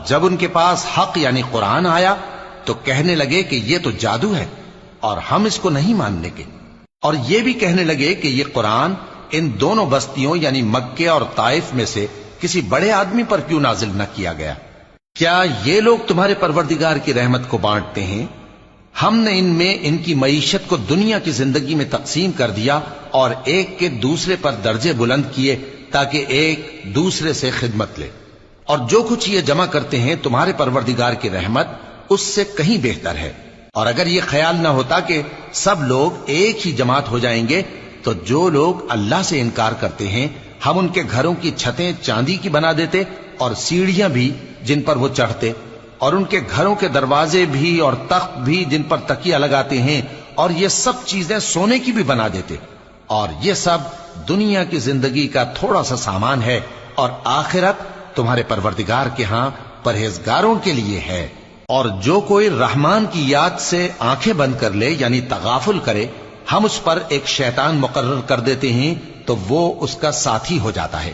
جب ان کے پاس حق یعنی قرآن آیا تو کہنے لگے کہ یہ تو جادو ہے اور ہم اس کو نہیں ماننے کے، اور یہ بھی کہنے لگے کہ یہ قرآن ان دونوں بستیوں یعنی مکے اور طائف میں سے کسی بڑے آدمی پر کیوں نازل نہ کیا گیا؟ کیا یہ لوگ تمہارے پروردگار کی رحمت کو بانٹتے ہیں؟ ہم نے ان میں ان کی معیشت کو دنیا کی زندگی میں تقسیم کر دیا اور ایک کے دوسرے پر درجے بلند کیے تاکہ ایک دوسرے سے خدمت لے، اور جو کچھ یہ جمع کرتے ہیں تمہارے پروردگار کی رحمت اس سے کہیں بہتر ہے۔ اور اگر یہ خیال نہ ہوتا کہ سب لوگ ایک ہی جماعت ہو جائیں گے تو جو لوگ اللہ سے انکار کرتے ہیں ہم ان کے گھروں کی چھتیں چاندی کی بنا دیتے اور سیڑھیاں بھی جن پر وہ چڑھتے، اور ان کے گھروں کے دروازے بھی اور تخت بھی جن پر تکیہ لگاتے ہیں، اور یہ سب چیزیں سونے کی بھی بنا دیتے، اور یہ سب دنیا کی زندگی کا تھوڑا سا سامان ہے، اور آخرت تمہارے پروردگار کے ہاں پرہیزگاروں کے لیے ہے۔ اور جو کوئی رحمان کی یاد سے آنکھیں بند کر لے یعنی تغافل کرے، ہم اس پر ایک شیطان مقرر کر دیتے ہیں تو وہ اس کا ساتھی ہو جاتا ہے،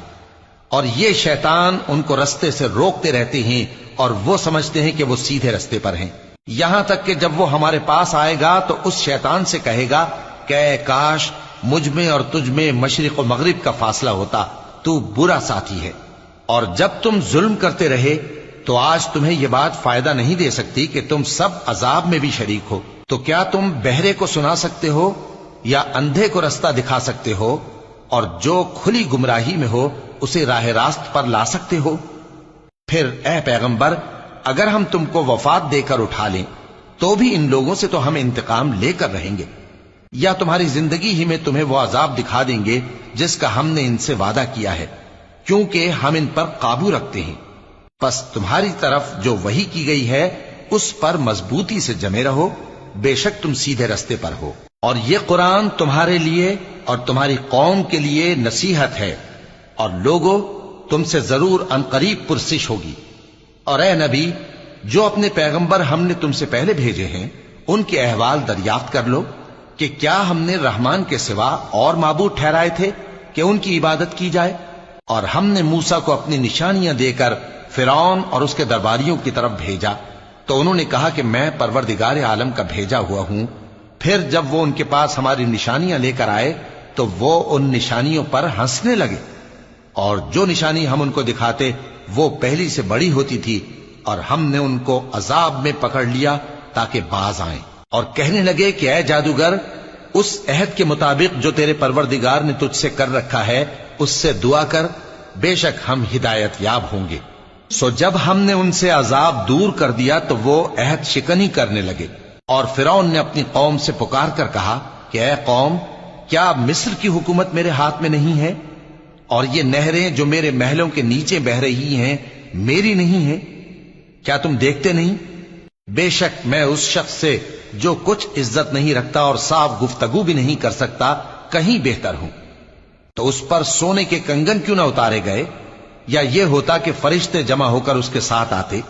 اور یہ شیطان ان کو رستے سے روکتے رہتے ہیں اور وہ سمجھتے ہیں کہ وہ سیدھے رستے پر ہیں، یہاں تک کہ جب وہ ہمارے پاس آئے گا تو اس شیطان سے کہے گا کہ اے کاش مجھ میں اور تجھ میں مشرق و مغرب کا فاصلہ ہوتا، تو برا ساتھی ہے۔ اور جب تم ظلم کرتے رہے تو آج تمہیں یہ بات فائدہ نہیں دے سکتی کہ تم سب عذاب میں بھی شریک ہو، تو کیا تم بہرے کو سنا سکتے ہو یا اندھے کو رستہ دکھا سکتے ہو، اور جو کھلی گمراہی میں ہو اسے راہ راست پر لا سکتے ہو؟ پھر اے پیغمبر اگر ہم تم کو وفات دے کر اٹھا لیں تو بھی ان لوگوں سے تو ہم انتقام لے کر رہیں گے، یا تمہاری زندگی ہی میں تمہیں وہ عذاب دکھا دیں گے جس کا ہم نے ان سے وعدہ کیا ہے، کیونکہ ہم ان پر قابو رکھتے ہیں۔ پس تمہاری طرف جو وحی کی گئی ہے اس پر مضبوطی سے جمے رہو، بے شک تم سیدھے رستے پر ہو، اور یہ قرآن تمہارے لیے اور تمہاری قوم کے لیے نصیحت ہے، اور لوگوں تم سے ضرور عنقریب پرسش ہوگی۔ اور اے نبی جو اپنے پیغمبر ہم نے تم سے پہلے بھیجے ہیں ان کے احوال دریافت کر لو کہ کیا ہم نے رحمان کے سوا اور معبود ٹھہرائے تھے کہ ان کی عبادت کی جائے؟ اور ہم نے موسیٰ کو اپنی نشانیاں دے کر فرعون اور اس کے درباریوں کی طرف بھیجا تو انہوں نے کہا کہ میں پروردگار عالم کا بھیجا ہوا ہوں۔ پھر جب وہ ان کے پاس ہماری نشانیاں لے کر آئے تو وہ ان نشانیوں پر ہنسنے لگے، اور جو نشانی ہم ان کو دکھاتے وہ پہلی سے بڑی ہوتی تھی، اور ہم نے ان کو عذاب میں پکڑ لیا تاکہ باز آئیں، اور کہنے لگے کہ اے جادوگر اس عہد کے مطابق جو تیرے پروردگار نے تجھ سے کر رکھا ہے اس سے دعا کر، بے شک ہم ہدایت یاب ہوں گے۔ سو جب ہم نے ان سے عذاب دور کر دیا تو وہ عہد شکنی کرنے لگے، اور فرعون نے اپنی قوم سے پکار کر کہا کہ اے قوم کیا مصر کی حکومت میرے ہاتھ میں نہیں ہے، اور یہ نہریں جو میرے محلوں کے نیچے بہ رہی ہیں میری نہیں ہیں؟ کیا تم دیکھتے نہیں؟ بے شک میں اس شخص سے جو کچھ عزت نہیں رکھتا اور صاف گفتگو بھی نہیں کر سکتا کہیں بہتر ہوں۔ تو اس پر سونے کے کنگن کیوں نہ اتارے گئے، یا یہ ہوتا کہ فرشتے جمع ہو کر اس کے ساتھ آتے؟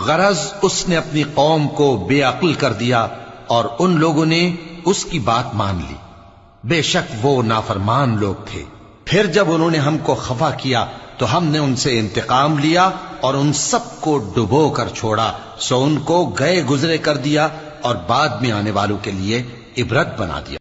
غرض اس نے اپنی قوم کو بے عقل کر دیا اور ان لوگوں نے اس کی بات مان لی، بے شک وہ نافرمان لوگ تھے۔ پھر جب انہوں نے ہم کو خفا کیا تو ہم نے ان سے انتقام لیا اور ان سب کو ڈبو کر چھوڑا، سو ان کو گئے گزرے کر دیا اور بعد میں آنے والوں کے لیے عبرت بنا دیا۔